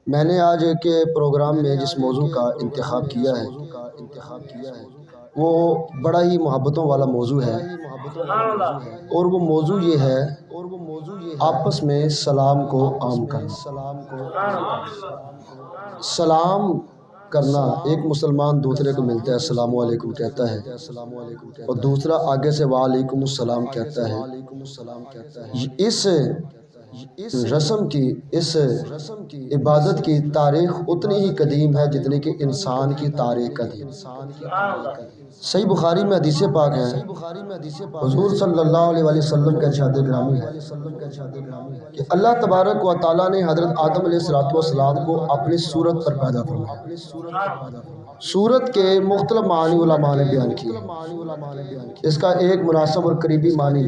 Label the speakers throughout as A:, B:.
A: میں نے آج کے پروگرام میں جس موضوع کا انتخاب کیا ہے وہ بڑا ہی محبتوں والا موضوع ہے، اور وہ موضوع یہ ہے آپس میں سلام کو عام کرنا۔ سلام کرنا، ایک مسلمان دوسرے کو ملتا ہے السلام علیکم کہتا ہے، اور دوسرا آگے سے وعلیکم السلام کہتا ہے۔ اس رسم کی، اس عبادت کی تاریخ اتنی ہی قدیم ہے جتنی کہ انسان کی تاریخ قدیم۔ صحیح بخاری میں حدیث پاک ہے، حضور صلی اللہ علیہ وسلم کا ارشاد گرامی ہے کہ اللہ تبارک و تعالیٰ نے حضرت آدم علیہ السلام کو اپنی صورت پر پیدا فرمایا۔ صورت کے مختلف معنی علماء نے بیان کیے۔ اس کا ایک مناسب اور قریبی معنی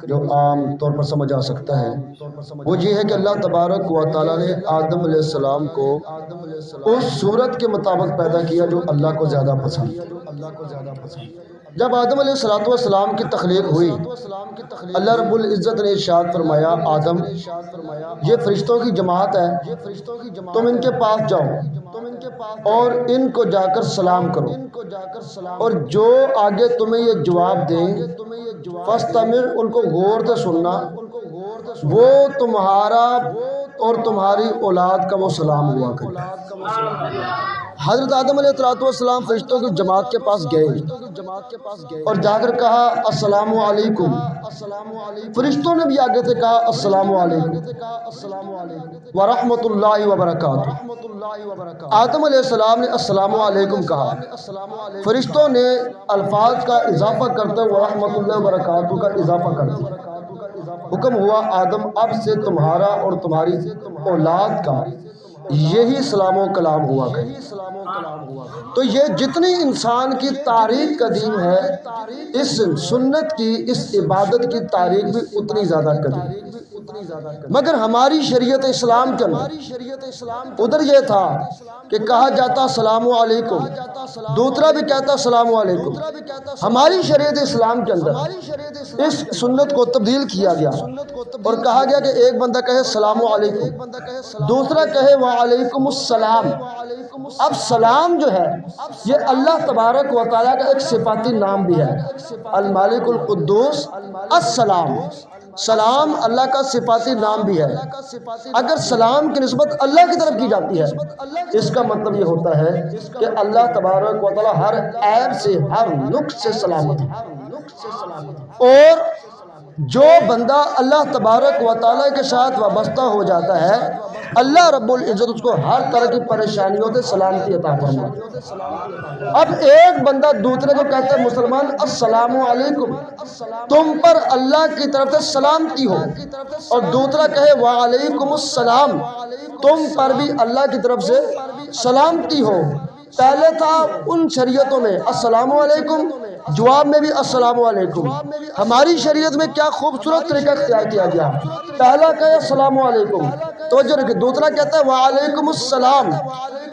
A: جو عام طور پر سمجھ آ سکتا ہے وہ یہ ہے کہ اللہ تبارک و تعالیٰ نے آدم علیہ السلام کو اس صورت کے مطابق پیدا کیا جو اللہ کو زیادہ پسند ہے۔ جب آدم علیہ السلام کی تخلیق ہوئی، اللہ رب العزت نے ارشاد فرمایا آدم یہ فرشتوں کی جماعت ہے، تم ان کے پاس جاؤ اور ان کو جا کر سلام کرو، اور جو آگے تمہیں یہ جواب دیں فاستمر، ان کو غور سے سننا، وہ تمہارا اور تمہاری اولاد کا وہ سلام ہوا کرے۔ حضرت آدم علیہ السلام فرشتوں کی جماعت کے پاس گئے اور جا کر کہا السلام علیکم۔ فرشتوں نے بھی آگے سے کہا السلام علیکم ورحمۃ اللہ وبرکاتہ۔ آدم علیہ السلام نے السلام علیکم کہا، فرشتوں نے الفاظ کا اضافہ کرتے ورحمۃ اللہ وبرکاتہ کا اضافہ کرتے۔ حکم ہوا آدم اب سے تمہارا اور تمہاری اولاد کا یہی سلام و کلام ہوا کرے۔ تو یہ جتنی انسان کی تاریخ قدیم ہے، اس سنت کی، اس عبادت کی تاریخ بھی اتنی زیادہ قدیم، مگر ہماری شریعت اسلام کے اندر ادھر یہ تھا کہ کہا جاتا السلام علیکم، دوسرا بھی کہتا السلام علیکم۔ ہماری شریعت اسلام کے اندر اس سنت کو تبدیل کیا گیا اور کہا گیا کہ ایک بندہ کہے السلام علیکم، دوسرا کہے وعلیکم السلام۔ اب سلام جو ہے یہ اللہ تبارک و تعالیٰ کا ایک صفاتی نام بھی ہے، المالک القدوس السلام۔ سلام اللہ کا صفاتی نام بھی ہے۔ اگر سلام کی نسبت اللہ کی طرف کی جاتی ہے اس کا مطلب یہ ہوتا ہے کہ اللہ تبارک و تعالیٰ ہر عیب سے، ہر نقص سے سلامت ہے، اور جو بندہ اللہ تبارک و تعالیٰ کے ساتھ وابستہ ہو جاتا ہے اللہ رب العزت اس کو ہر طرح کی پریشانیوں سے سلامتی عطا فرماتا ہے۔ اب ایک بندہ دوسرے کو کہتا ہے مسلمان السلام علیکم، تم پر اللہ کی طرف سے سلامتی ہو، اور دوسرا کہے وعلیکم السلام، تم پر بھی اللہ کی طرف سے سلامتی ہو۔ پہلے تھا ان شریعتوں میں السلام علیکم، جواب میں بھی السلام علیکم۔ ہماری شریعت میں کیا خوبصورت طریقہ اختیار کیا گیا، پہلا کہے السلام علیکم، توجہ رکھیں، دوسرا کہتا ہے وعلیکم السلام۔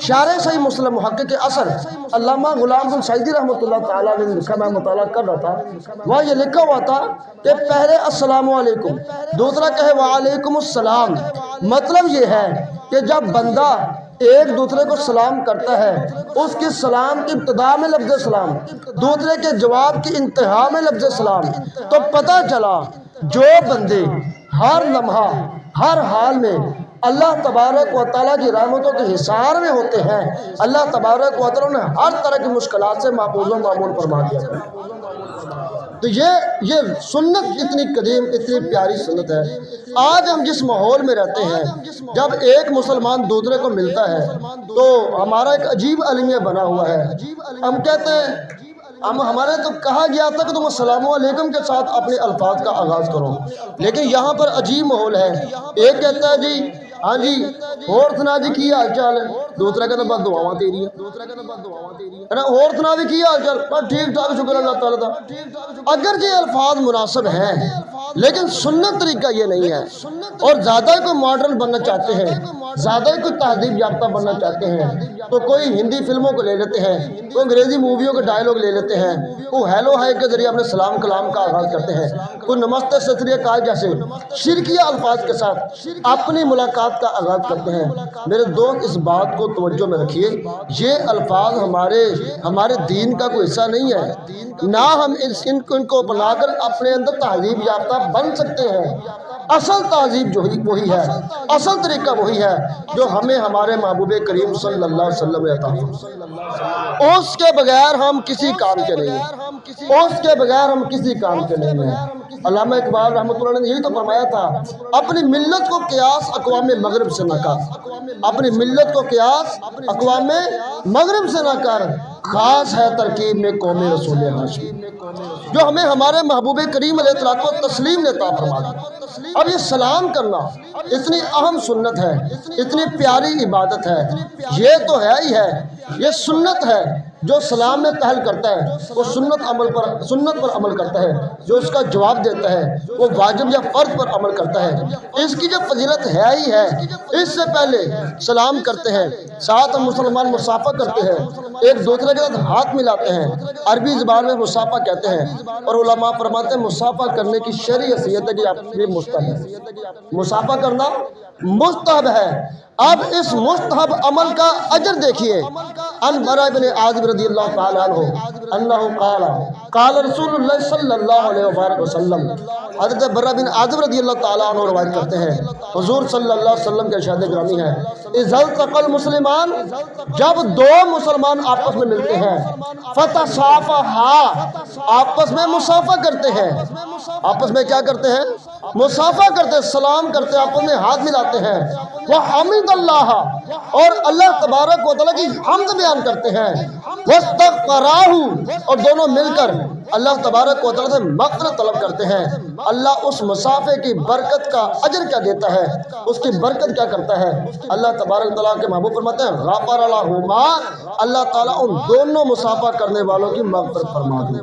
A: شارح صحیح مسلم محقق اثر علامہ غلام بن سعیدی رحمۃ اللہ تعالیٰ نے لکھا، میں مطالعہ کر رہا تھا، وہاں یہ لکھا ہوا تھا کہ پہلے السلام علیکم، دوسرا کہے وعلیکم السلام۔ مطلب یہ ہے کہ جب بندہ ایک دوسرے کو سلام کرتا ہے، اس کی سلام کی ابتدا میں لفظ سلام، دوسرے کے جواب کی انتہا میں لفظ سلام، تو پتہ چلا جو بندے ہر لمحہ ہر حال میں اللہ تبارک و تعالیٰ کی رحمتوں کے حصار میں ہوتے ہیں، اللہ تبارک و تعالیٰ نے ہر طرح کی مشکلات سے محفوظ و معمول فرما دیا ہے۔ تو یہ سنت اتنی قدیم، اتنی پیاری سنت ہے۔ آج ہم جس ماحول میں رہتے ہیں، جب ایک مسلمان دوسرے کو ملتا ہے تو ہمارا ایک عجیب المیہ بنا ہوا ہے۔ ہم کہتے ہیں، ہمارے تو کہا گیا تھا کہ تم السلام علیکم کے ساتھ اپنے الفاظ کا آغاز کرو، لیکن یہاں پر عجیب ماحول ہے۔ ایک کہتا ہے جی ہاں جی اور سنا جی کی حال چال ہے، دوسرا کہتا بس دعاواں تیری ہے نا، اور سنا بھی کی حال چال، بس ٹھیک ٹھاک شکر اللہ تعالیٰ کا۔ اگر یہ الفاظ مناسب ہیں لیکن سنت طریقہ یہ نہیں ہے، اور زیادہ کوئی ماڈرن بننا چاہتے ہیں، زیادہ کوئی تہذیب یافتہ بننا چاہتے ہیں تو کوئی ہندی فلموں کو لے لیتے ہیں، کوئی انگریزی موویوں کے ڈائلاگ لے لیتے ہیں، کوئی ہیلو ہائی کے ذریعے اپنے سلام کلام کا آغاز کرتے ہیں، کوئی نمستے ست سری اکال جیسے شرکیہ الفاظ کے ساتھ اپنی ملاقات ملاقات کا آغاز کرتے ہیں، میرے دوست اس بات کو توجہ میں رکھیے، یہ الفاظ ہمارے دین کا کوئی حصہ نہیں ہے، نہ ہم ان کو اپنا کر اپنے اندر تہذیب یافتہ بن سکتے ہیں۔ اصل تہذیب جو وہی ہے، اصل طریقہ وہی ہے جو ہمیں ہمارے محبوب کریم صلی اللہ علیہ وسلم نے عطا فرمایا۔ اس کے بغیر ہم کسی کام کے نہیں ہیں، اس کے بغیر ہم کسی کام کے نہیں ہیں۔ علامہ اقبال رحمۃ اللہ علیہ نے یہی تو فرمایا تھا، اپنی ملت کو قیاس اقوام مغرب سے نہ کر، اپنی ملت کو قیاس اقوام مغرب سے نہ کر، خاص ہے ترکیب میں قوم رسول ہاشم، جو ہمیں ہمارے محبوب کریم علیہ الصلوۃ والتسلیم نے عطا فرمایا۔ اب یہ سلام کرنا اتنی اہم سنت ہے، اتنی پیاری عبادت ہے، یہ تو ہے ہی ہے، یہ سنت ہے۔ جو سلام میں پہل کرتا ہے وہ سنت پر عمل کرتا ہے، جو اس کا جواب دیتا ہے وہ واجب یا فرض پر عمل کرتا ہے۔ اس کی جو فضیلت ہے ہی ہے، اس سے پہلے سلام کرتے ہیں، ساتھ ہم مسلمان مصافحہ کرتے ہیں، ایک دوسرے کے ساتھ ہاتھ ملاتے ہیں، عربی زبان میں مصافحہ کہتے ہیں، اور علماء فرماتے ہیں مصافحہ کرنے کی شرعی حیثیت ہے کہ آپ یہ مستحب ہے، مصافحہ کرنا مستحب ہے۔ اب اس مستحب عمل کا اجر دیکھیے، ان برا بن عازب رضی اللہ تعالیٰ عنہ انہ قال رسول اللہ صلی اللہ علیہ وآلہ وسلم، حضرت برا بن عازب رضی اللہ تعالیٰ عنہ روایت کرتے ہیں، حضور صلی اللہ علیہ وسلم کے ارشاد گرامی ہے، اذا التقى المسلمان، جب دو مسلمان آپس میں ملتے ہیں، فتصافحا، آپس میں مصافحہ کرتے ہیں، آپس میں کیا کرتے ہیں؟ مصافحہ کرتے ہیں، سلام کرتے ہیں، آپس میں ہاتھ ملاتے ہیں، وحمد اللہ، اور اللہ تبارک و تعالیٰ کی حمد بیان کرتے ہیں، واستغفراہ، اور دونوں مل کر اللہ تبارک و تعالیٰ سے مغفرت طلب کرتے ہیں، اللہ اس مصافحے کی برکت کا اجر کیا دیتا ہے، اس کی برکت کیا کرتا ہے؟ اللہ تبارک و تعالیٰ کے محبوب فرماتے ہیں غفر لہما، اللہ تعالیٰ ان دونوں مصافحہ کرنے والوں کی مغفرت فرما دے۔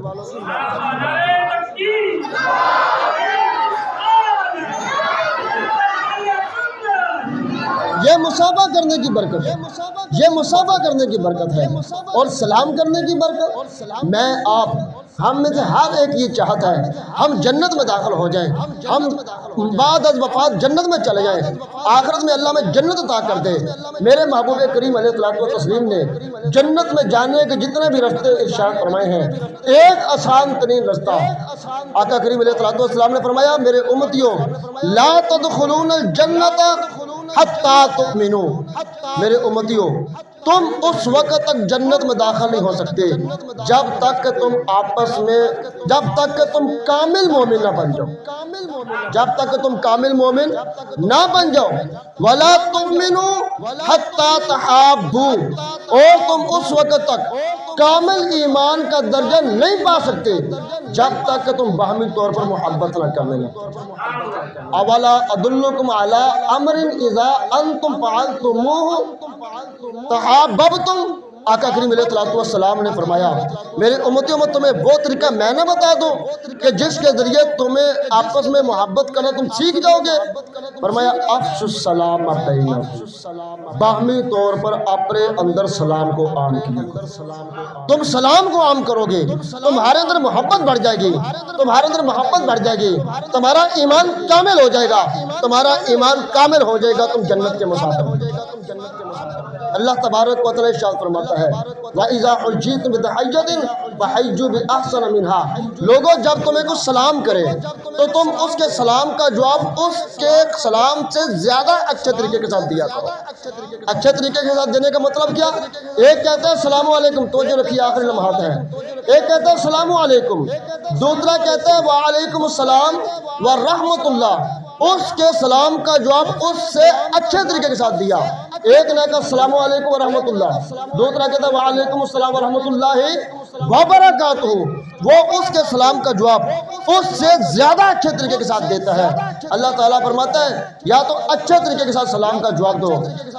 A: یہ مصافحہ کرنے کی برکت ہے، یہ مصافحہ کرنے کی برکت ہے، اور سلام کرنے کی برکت۔ میں آپ ہم میں سے ہر ایک یہ چاہتا ہے ہم جنت میں داخل ہو جائیں، ہم بعد از وفات جنت میں چلے جائیں، آخرت میں اللہ میں جنت عطا کر دے۔ میرے محبوب کریم علیہ الصلوۃ والتسلیم نے جنت میں جانے کے جتنے بھی راستے ارشاد فرمائے ہیں، ایک آسان ترین رستہ آقا کریم علیہ الصلوۃ والسلام نے فرمایا، میرے امتیوں لا تدخلون الجنت حتی تؤمنوا، میرے امتیوں تم اس وقت تک جنت میں داخل نہیں ہو سکتے جب تک کہ تم آپس میں، جب تک کہ تم کامل مومن نہ بن جاؤ، جب تک کہ تم کامل مومن نہ بن جاؤ، ولا تؤمنوا حتی تحابوا، اور تم اس وقت تک کامل ایمان کا درجہ نہیں پا سکتے جب تک کہ تم باہمی طور پر محبت نہ کرنے لگے۔ اولا ادلکم علی امر اذا انتم فعلتموہ تحاببتم، آقا کریم علیہ الصلوۃ والسلام نے فرمایا میرے امتیوں میں تمہیں وہ طریقہ میں نہ بتا دوں کہ جس کے ذریعے تمہیں آپس میں محبت کرنا تم سیکھ جاؤ گے؟ فرمایا افشوا السلام بینکم، باہمی طور پر اپنے اندر سلام کو عام کیجیے، تم سلام کو عام کرو گے، تمہارے اندر محبت بڑھ جائے گی، تمہارے اندر محبت بڑھ جائے گی، تمہارا ایمان کامل ہو جائے گا، تمہارا ایمان کامل ہو جائے گا، تم جنت کے مسافر ہو جائے گا۔ اللہ تبارک و تعالیٰ ارشاد فرماتا ہے وَإِذَا حُيِّيتُم بِتَحِيَّةٍ فَحَيُّوا بِأَحْسَنَ مِنْهَا، لوگوں جب تمہیں کوئی سلام کرے تو تم اس کے سلام کا جواب اس کے سلام سے زیادہ اچھے طریقے کے ساتھ دیا کرو۔ اچھے طریقے کے ساتھ دینے کا مطلب کیا؟ ایک کہتا ہے السلام علیکم، توجہ رکھیے آخری لمحات ہیں، ایک کہتا ہے السلام علیکم، دوسرا کہتا ہے وعلیکم السلام ورحمۃ اللہ، اس کے سلام کا جواب اس سے اچھے طریقے کے ساتھ دیا۔ ایک نے کہا السلام علیکم ورحمۃ اللہ، دوسرا کہتا ہے وعلیکم السلام ورحمۃ اللہ وبرکاتہ، وہ اس کے سلام کا جواب اس سے زیادہ اچھے طریقے کے ساتھ دیتا ہے۔ اللہ تعالیٰ فرماتا ہے یا تو اچھے طریقے کے ساتھ سلام کا جواب دو،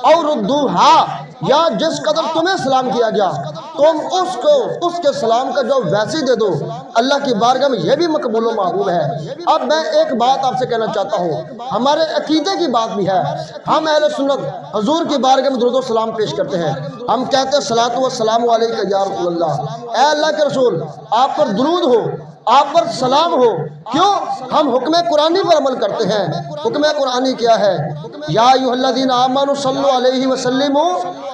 A: اور ردوہا، یا جس قدر تمہیں سلام کیا گیا تم اس کو اس کے سلام کا جواب ویسے ہی دے دو، اللہ کی بارگاہ میں یہ بھی مقبول و محبوب ہے۔ اب میں ایک بات آپ سے کہنا چاہتا ہوں، ہمارے عقیدے کی بات بھی ہے، ہم اہل سنت حضور کی بارگاہ میں درود و سلام پیش کرتے ہیں، ہم کہتے ہیں صلاۃ و سلام علیک یا رسول اللہ، اے اللہ کے رسول آپ پر درود ہو، آپ پر سلام ہو۔ کیوں؟ ہم حکم قرآنی پر عمل کرتے ہیں۔ حکم قرآنی کیا ہے؟ یا ایھا الذین آمنوا صلوا علیہ وسلم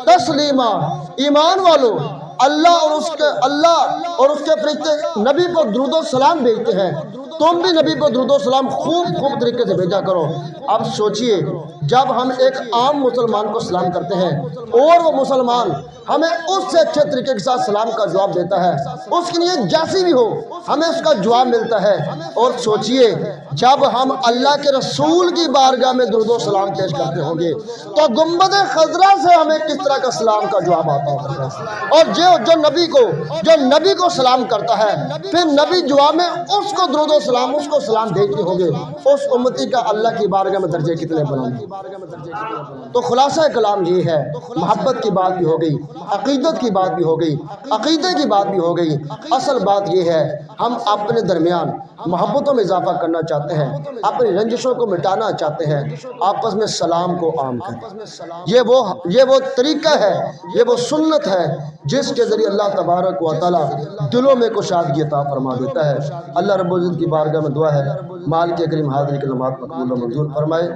A: تسلیما، ایمان والو اللہ اور اس کے فرشتے نبی کو درود و سلام بھیجتے ہیں، تم بھی نبی کو درود و سلام خوب طریقے سے بھیجا کرو۔ اب سوچئے جب ہم ایک عام مسلمان کو سلام کرتے ہیں اور وہ مسلمان ہمیں اس سے اچھے طریقے کے ساتھ سلام کا جواب دیتا ہے، اس کی نیت جیسی بھی ہو ہمیں اس کا جواب ملتا ہے، اور سوچئے جب ہم اللہ کے رسول کی بارگاہ میں درود و سلام پیش کرتے ہوں گے تو گنبد خضرا سے ہمیں کس طرح کا سلام کا جواب آتا ہوگا۔ اور جو نبی کو سلام کرتا ہے پھر نبی جواب میں اس کو درود و سلام اس کو سلام بھیجتے ہوں گے، اس امتی کا اللہ کی بارگاہ میں درجے کتنے بلند ہیں۔ تو خلاصہ کلام یہ ہے، محبت کی بات بھی ہو گئی، عقیدت کی بات بھی ہو گئی، عقیدے کی بات بھی ہو گئی۔ اصل بات یہ ہے ہم اپنے درمیان محبتوں میں اضافہ کرنا چاہتے ہیں، اپنی رنجشوں کو مٹانا چاہتے ہیں، آپس میں سلام کو عام کریں۔ یہ وہ طریقہ ہے، یہ وہ سنت ہے جس کے ذریعے اللہ تبارک و تعالی دلوں میں کشادگی عطا فرما دیتا ہے۔ اللہ رب العزت کی بارگاہ میں دعا ہے مال کے کریم حاضری کلمات مقبول و منظور فرمائے۔